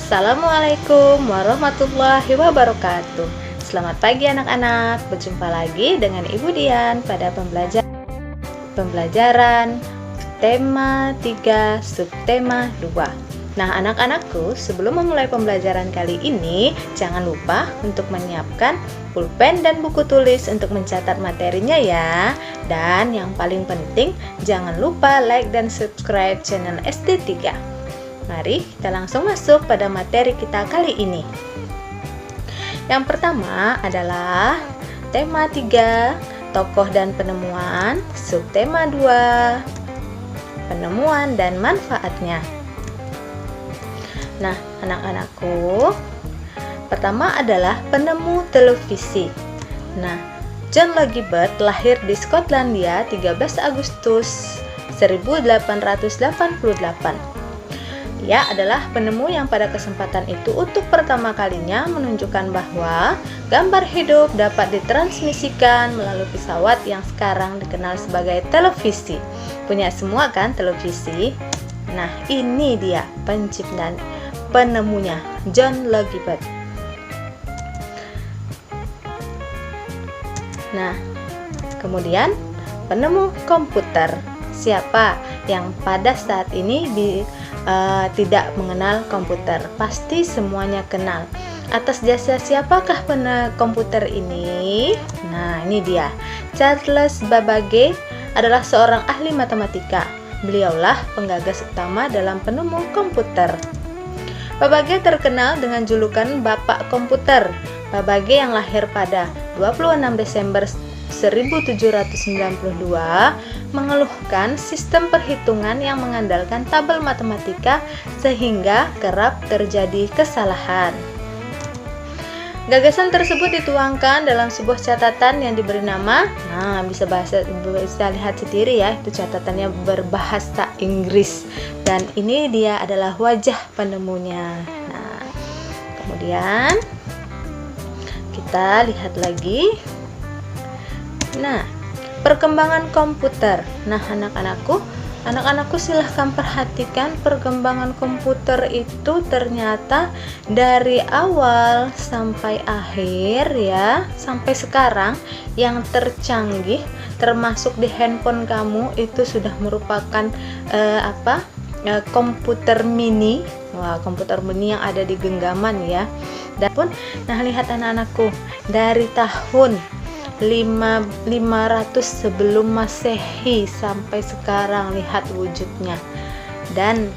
Assalamualaikum warahmatullahi wabarakatuh. Selamat pagi anak-anak. Berjumpa lagi dengan Ibu Dian pada pembelajaran tema 3 subtema 2. Nah, anak-anakku, sebelum memulai pembelajaran kali ini, jangan lupa untuk menyiapkan pulpen dan buku tulis untuk mencatat materinya ya. Dan yang paling penting, jangan lupa like dan subscribe channel SD3. Mari kita langsung masuk pada materi kita kali ini. Yang pertama adalah tema 3, tokoh dan penemuan, subtema 2, penemuan dan manfaatnya. Nah, anak-anakku, pertama adalah penemu televisi. Nah, John Logie Baird lahir di Skotlandia 13 Agustus 1888. Ia adalah penemu yang pada kesempatan itu untuk pertama kalinya menunjukkan bahwa gambar hidup dapat ditransmisikan melalui pesawat yang sekarang dikenal sebagai televisi. Punya semua kan televisi? Nah, ini dia penciptaan penemunya, John Logie Baird. Nah, kemudian penemu komputer. Siapa yang pada saat ini tidak mengenal komputer? Pasti semuanya kenal. Atas jasa siapakah komputer ini? Nah, ini dia. Charles Babbage adalah seorang ahli matematika. Beliaulah penggagas utama dalam penemu komputer. Babbage terkenal dengan julukan Bapak Komputer. Babbage yang lahir pada 26 Desember 1792 mengeluhkan sistem perhitungan yang mengandalkan tabel matematika sehingga kerap terjadi kesalahan. Gagasan tersebut dituangkan dalam sebuah catatan yang diberi nama, bisa lihat sendiri ya, itu catatannya berbahasa Inggris dan ini dia adalah wajah penemunya. Nah, kemudian kita lihat lagi. Nah, perkembangan komputer. Nah, anak-anakku silahkan perhatikan perkembangan komputer itu ternyata dari awal sampai akhir ya, sampai sekarang yang tercanggih termasuk di handphone kamu itu sudah merupakan komputer mini. Wah, komputer mini yang ada di genggaman ya. Dan pun, nah lihat anak-anakku, dari tahun 500 sebelum Masehi sampai sekarang, lihat wujudnya. Dan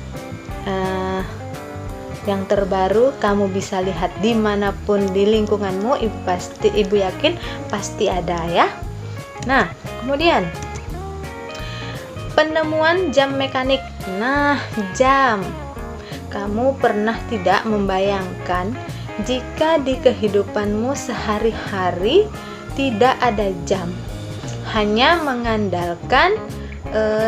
yang terbaru kamu bisa lihat dimanapun di lingkunganmu, ibu yakin pasti ada ya. Nah, kemudian penemuan jam mekanik. Nah, jam, kamu pernah tidak membayangkan jika di kehidupanmu sehari-hari tidak ada jam, hanya mengandalkan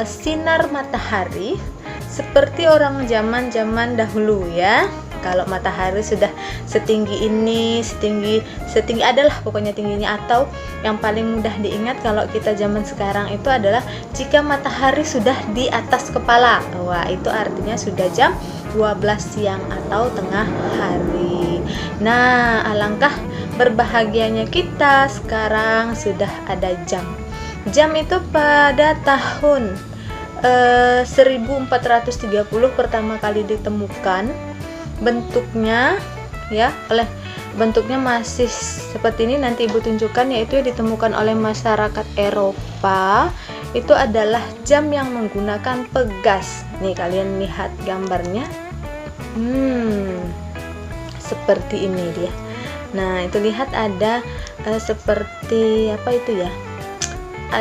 sinar matahari seperti orang zaman dahulu ya. Kalau matahari sudah setinggi ini, setinggi adalah pokoknya tingginya, atau yang paling mudah diingat kalau kita zaman sekarang itu adalah jika matahari sudah di atas kepala. Wah, itu artinya sudah jam 12 siang atau tengah hari. Nah, alangkah berbahagianya kita sekarang sudah ada jam. Jam itu pada tahun 1430 pertama kali ditemukan. Bentuknya ya, bentuknya masih seperti ini, nanti ibu tunjukkan, yaitu ditemukan oleh masyarakat Eropa. Itu adalah jam yang menggunakan pegas. Nih, kalian lihat gambarnya. Seperti ini dia. Nah, itu lihat ada seperti apa itu ya?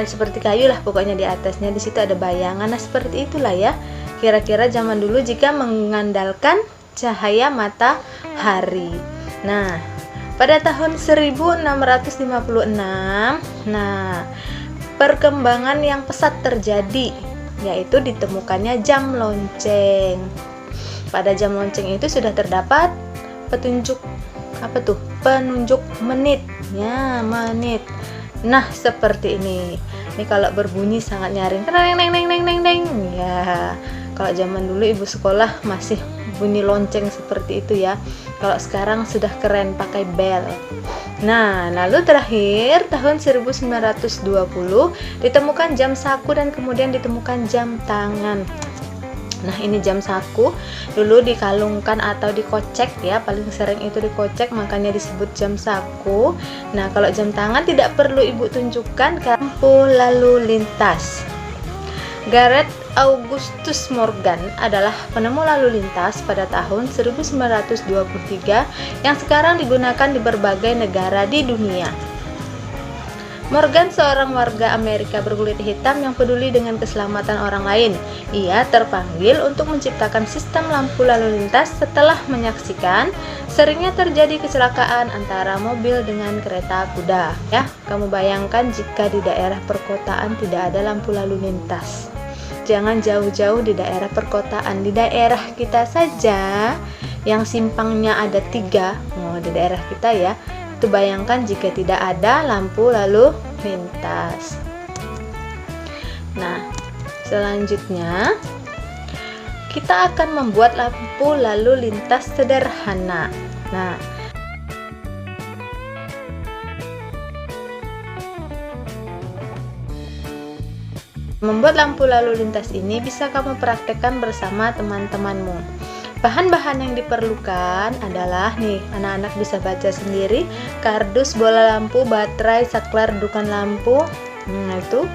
Seperti kayu lah pokoknya di atasnya. Di situ ada bayangan. Nah, seperti itulah ya. Kira-kira zaman dulu jika mengandalkan cahaya matahari. Nah, pada tahun 1656, nah, perkembangan yang pesat terjadi, yaitu ditemukannya jam lonceng. Pada jam lonceng itu sudah terdapat petunjuk penunjuk menit ya, menit. Nah, seperti ini. Ini kalau berbunyi sangat nyaring, neng neng neng neng neng ya. Kalau zaman dulu ibu sekolah masih bunyi lonceng seperti itu ya. Kalau sekarang sudah keren pakai bel. Nah, lalu terakhir tahun 1920 ditemukan jam saku dan kemudian ditemukan jam tangan. Nah, ini jam saku dulu dikalungkan atau dikocek ya, paling sering itu dikocek, makanya disebut jam saku. Nah, kalau jam tangan tidak perlu ibu tunjukkan, lampu lalu lintas. Gareth Augustus Morgan adalah penemu lalu lintas pada tahun 1923 yang sekarang digunakan di berbagai negara di dunia. Morgan seorang warga Amerika berkulit hitam yang peduli dengan keselamatan orang lain. Ia terpanggil untuk menciptakan sistem lampu lalu lintas setelah menyaksikan seringnya terjadi kecelakaan antara mobil dengan kereta kuda. Ya, kamu bayangkan jika di daerah perkotaan tidak ada lampu lalu lintas. Jangan jauh-jauh di daerah perkotaan, di daerah kita saja yang simpangnya ada 3, di daerah kita ya. Itu bayangkan jika tidak ada lampu lalu lintas. Nah, selanjutnya kita akan membuat lampu lalu lintas sederhana. Nah, membuat lampu lalu lintas ini bisa kamu praktekkan bersama teman-temanmu. Bahan-bahan yang diperlukan adalah nih, anak-anak bisa baca sendiri: kardus, bola lampu, baterai, saklar redukan lampu. Itu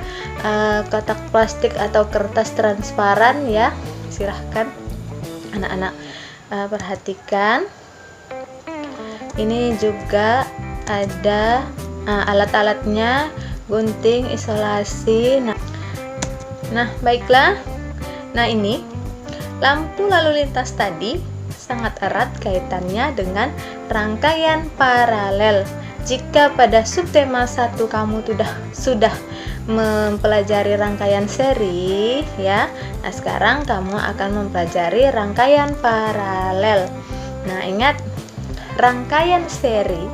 kotak plastik atau kertas transparan ya. Silahkan anak-anak perhatikan. Ini juga ada alat-alatnya, gunting, isolasi. Nah, baiklah. Nah, ini lampu lalu lintas tadi sangat erat kaitannya dengan rangkaian paralel. Jika pada subtema 1 kamu sudah mempelajari rangkaian seri ya. Nah, sekarang kamu akan mempelajari rangkaian paralel. Nah, ingat, rangkaian seri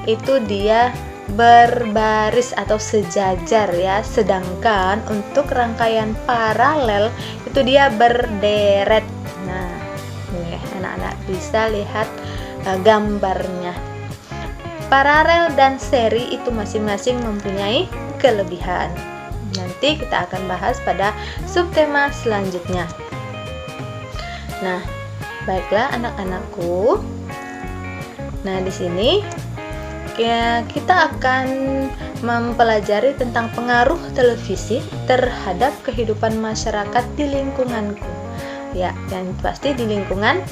itu dia berbaris atau sejajar ya, sedangkan untuk rangkaian paralel itu dia berderet. Nah, ini anak-anak bisa lihat gambarnya. Paralel dan seri itu masing-masing mempunyai kelebihan. Nanti kita akan bahas pada subtema selanjutnya. Nah, baiklah anak-anakku. Nah, di sini ya, kita akan mempelajari tentang pengaruh televisi terhadap kehidupan masyarakat di lingkunganku. Ya, dan pasti di lingkungan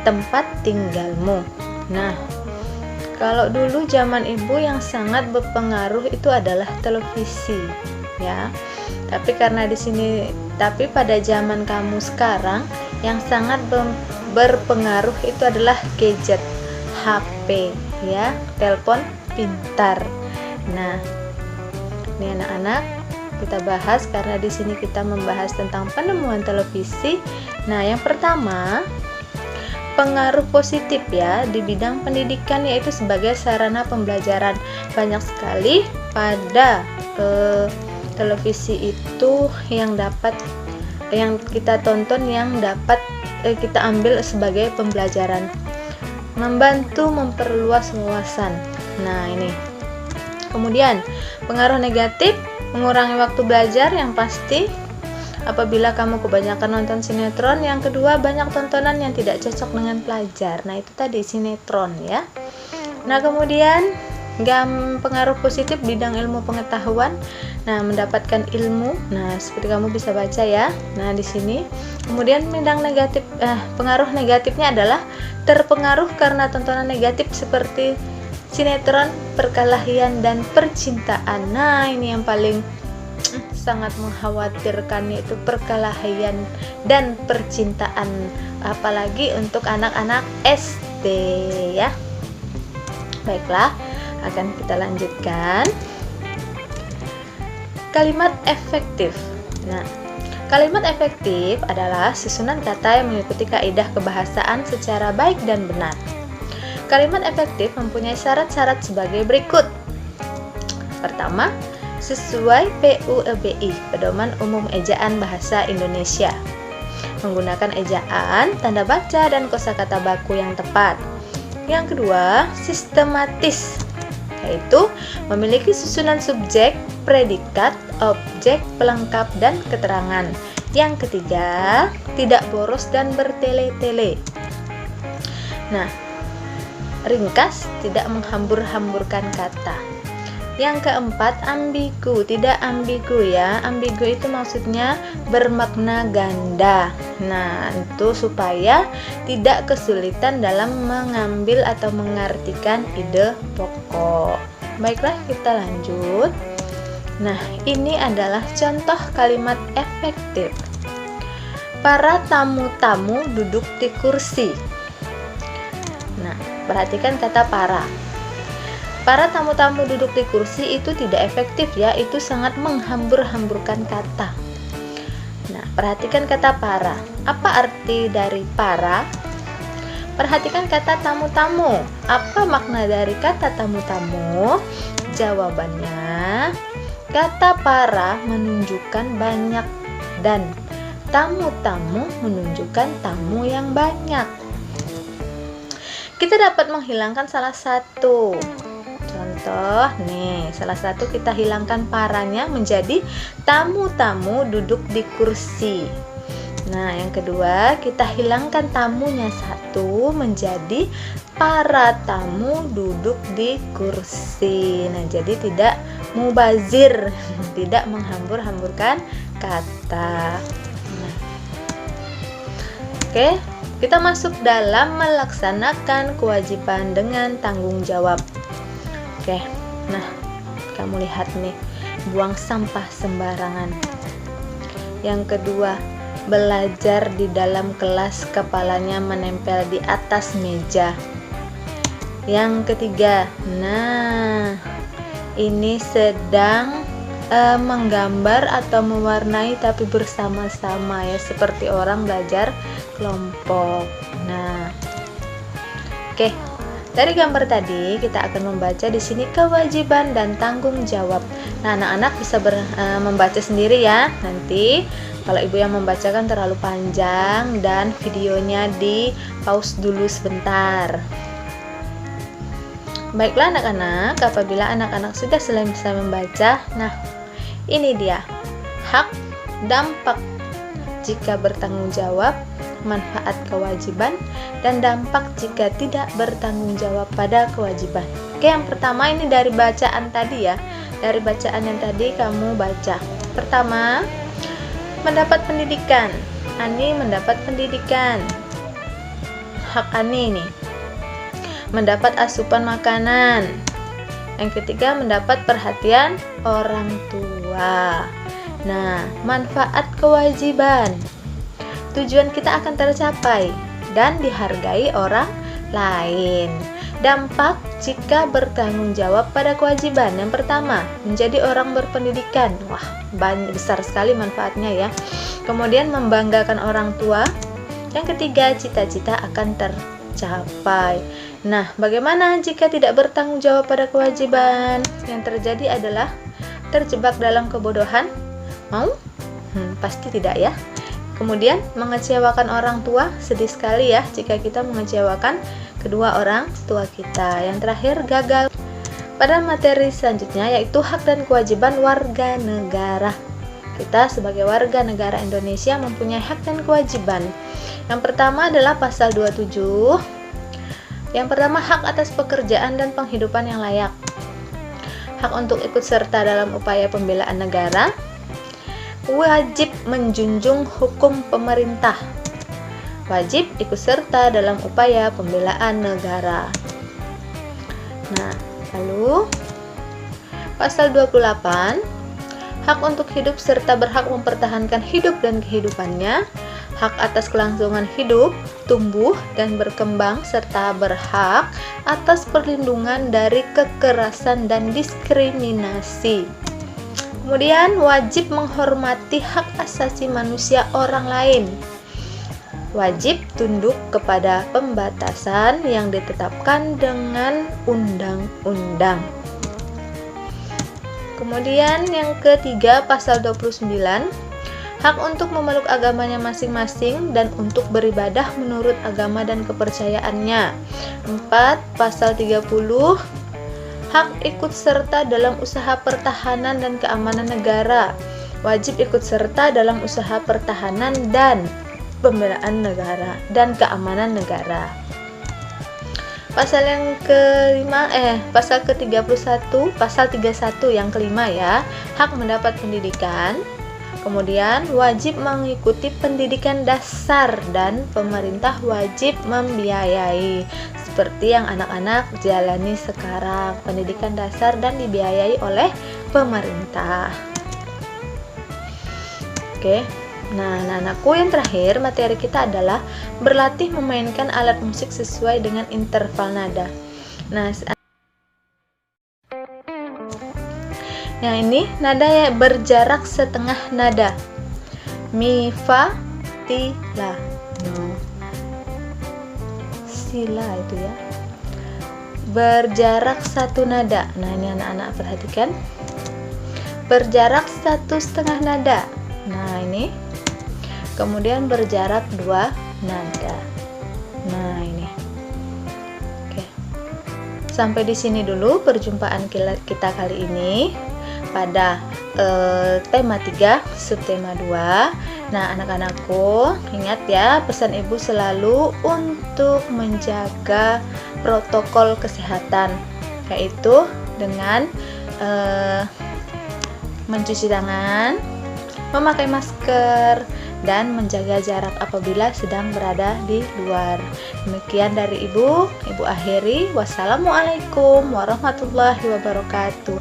tempat tinggalmu. Nah, kalau dulu zaman ibu yang sangat berpengaruh itu adalah televisi, ya. Tapi pada zaman kamu sekarang yang sangat berpengaruh itu adalah gadget, HP, ya, telepon pintar. Nah, ini anak-anak kita bahas karena di sini kita membahas tentang penemuan televisi. Nah, yang pertama, pengaruh positif ya di bidang pendidikan, yaitu sebagai sarana pembelajaran. Banyak sekali pada televisi itu yang kita tonton yang dapat kita ambil sebagai pembelajaran. Membantu memperluas wawasan. Nah, ini. Kemudian, pengaruh negatif, mengurangi waktu belajar yang pasti apabila kamu kebanyakan nonton sinetron. Yang kedua, banyak tontonan yang tidak cocok dengan pelajar. Nah, itu tadi sinetron ya. Nah, kemudian pengaruh positif bidang ilmu pengetahuan. Nah, mendapatkan ilmu. Nah, seperti kamu bisa baca ya. Nah, di sini. Kemudian pengaruh negatifnya adalah terpengaruh karena tontonan negatif seperti sinetron, perkelahian, dan percintaan. Nah, ini yang paling sangat mengkhawatirkan, yaitu perkelahian dan percintaan, apalagi untuk anak-anak SD ya. Baiklah, akan kita lanjutkan. Kalimat efektif. Nah, kalimat efektif adalah susunan kata yang mengikuti kaidah kebahasaan secara baik dan benar. Kalimat efektif mempunyai syarat-syarat sebagai berikut. Pertama, sesuai PUEBI, Pedoman Umum Ejaan Bahasa Indonesia. menggunakan ejaan, tanda baca, dan kosakata baku yang tepat. Yang kedua, sistematis, yaitu memiliki susunan subjek, predikat, objek, pelengkap, dan keterangan. Yang ketiga, tidak boros dan bertele-tele. Nah, ringkas, tidak menghambur-hamburkan kata. Yang keempat, ambigu, tidak ambigu ya. Ambigu itu maksudnya bermakna ganda. Nah, itu supaya tidak kesulitan dalam mengambil atau mengartikan ide pokok. Baiklah, kita lanjut. Nah, ini adalah contoh kalimat efektif. Para tamu-tamu duduk di kursi. Nah, perhatikan kata para. Para tamu-tamu duduk di kursi itu tidak efektif ya, itu sangat menghambur-hamburkan kata. Nah, perhatikan kata para. Apa arti dari para? Perhatikan kata tamu-tamu. Apa makna dari kata tamu-tamu? Jawabannya, kata para menunjukkan banyak dan tamu-tamu menunjukkan tamu yang banyak. Kita dapat menghilangkan salah satu. Contoh nih, salah satu kita hilangkan paranya menjadi tamu-tamu duduk di kursi. Nah, yang kedua kita hilangkan tamunya satu menjadi para tamu duduk di kursi. Nah, jadi tidak mubazir, tidak menghambur-hamburkan kata. Nah, oke, kita masuk dalam melaksanakan kewajiban dengan tanggung jawab. Oke, nah kamu lihat nih, buang sampah sembarangan. Yang kedua, belajar di dalam kelas kepalanya menempel di atas meja. Yang ketiga, nah ini sedang menggambar atau mewarnai tapi bersama-sama ya, seperti orang belajar kelompok. Nah, oke. Dari gambar tadi kita akan membaca di sini kewajiban dan tanggung jawab. Nah, anak-anak bisa membaca sendiri ya. Nanti kalau ibu yang membacakan terlalu panjang dan videonya di pause dulu sebentar. Baiklah anak-anak, apabila anak-anak sudah selesai membaca, nah ini dia hak, dampak jika bertanggung jawab, manfaat kewajiban, dan dampak jika tidak bertanggung jawab pada kewajiban. Oke, yang pertama ini dari bacaan tadi ya. Dari bacaan yang tadi kamu baca. Pertama, mendapat pendidikan. Ani mendapat pendidikan. Hak Ani nih. Mendapat asupan makanan. Yang ketiga, mendapat perhatian orang tua. Nah, manfaat kewajiban. Tujuan kita akan tercapai dan dihargai orang lain. Dampak jika bertanggung jawab pada kewajiban. Yang pertama, menjadi orang berpendidikan. Wah, besar sekali manfaatnya ya. Kemudian membanggakan orang tua. Yang ketiga, cita-cita akan tercapai. Nah, bagaimana jika tidak bertanggung jawab pada kewajiban? Yang terjadi adalah terjebak dalam kebodohan. Mau? Pasti tidak ya. Kemudian mengecewakan orang tua, sedih sekali ya jika kita mengecewakan kedua orang tua kita. Yang terakhir, gagal pada materi selanjutnya, yaitu hak dan kewajiban warga negara. Kita sebagai warga negara Indonesia mempunyai hak dan kewajiban. Yang pertama adalah pasal 27. Yang pertama, hak atas pekerjaan dan penghidupan yang layak. Hak untuk ikut serta dalam upaya pembelaan negara. Wajib menjunjung hukum pemerintah. Wajib ikut serta dalam upaya pembelaan negara. Nah, lalu pasal 28, hak untuk hidup serta berhak mempertahankan hidup dan kehidupannya, hak atas kelangsungan hidup, tumbuh dan berkembang, serta berhak atas perlindungan dari kekerasan dan diskriminasi. Kemudian wajib menghormati hak asasi manusia orang lain. Wajib tunduk kepada pembatasan yang ditetapkan dengan undang-undang. Kemudian yang ketiga, pasal 29, hak untuk memeluk agamanya masing-masing dan untuk beribadah menurut agama dan kepercayaannya. 4. Pasal 30, hak ikut serta dalam usaha pertahanan dan keamanan negara. Wajib ikut serta dalam usaha pertahanan dan pembelaan negara dan keamanan negara. Pasal yang kelima, pasal ke-31, pasal 31 yang kelima ya, hak mendapat pendidikan. Kemudian wajib mengikuti pendidikan dasar dan pemerintah wajib membiayai. Seperti yang anak-anak jalani sekarang, pendidikan dasar dan dibiayai oleh pemerintah. Oke. Nah, anak-anakku, yang terakhir materi kita adalah berlatih memainkan alat musik sesuai dengan interval nada. Nah, yang ini nada ya berjarak setengah nada. Mi, fa, ti, la. No. Sila itu ya. Berjarak satu nada. Nah, ini anak-anak perhatikan. Berjarak 1,5 nada. Nah, ini. Kemudian berjarak 2 nada. Nah, ini. Oke. Sampai di sini dulu perjumpaan kita kali ini pada tema 3, subtema 2. Nah, anak-anakku, ingat ya, pesan ibu selalu untuk menjaga protokol kesehatan, yaitu dengan mencuci tangan, memakai masker, dan menjaga jarak apabila sedang berada di luar. Demikian dari Ibu akhiri. Wassalamualaikum warahmatullahi wabarakatuh.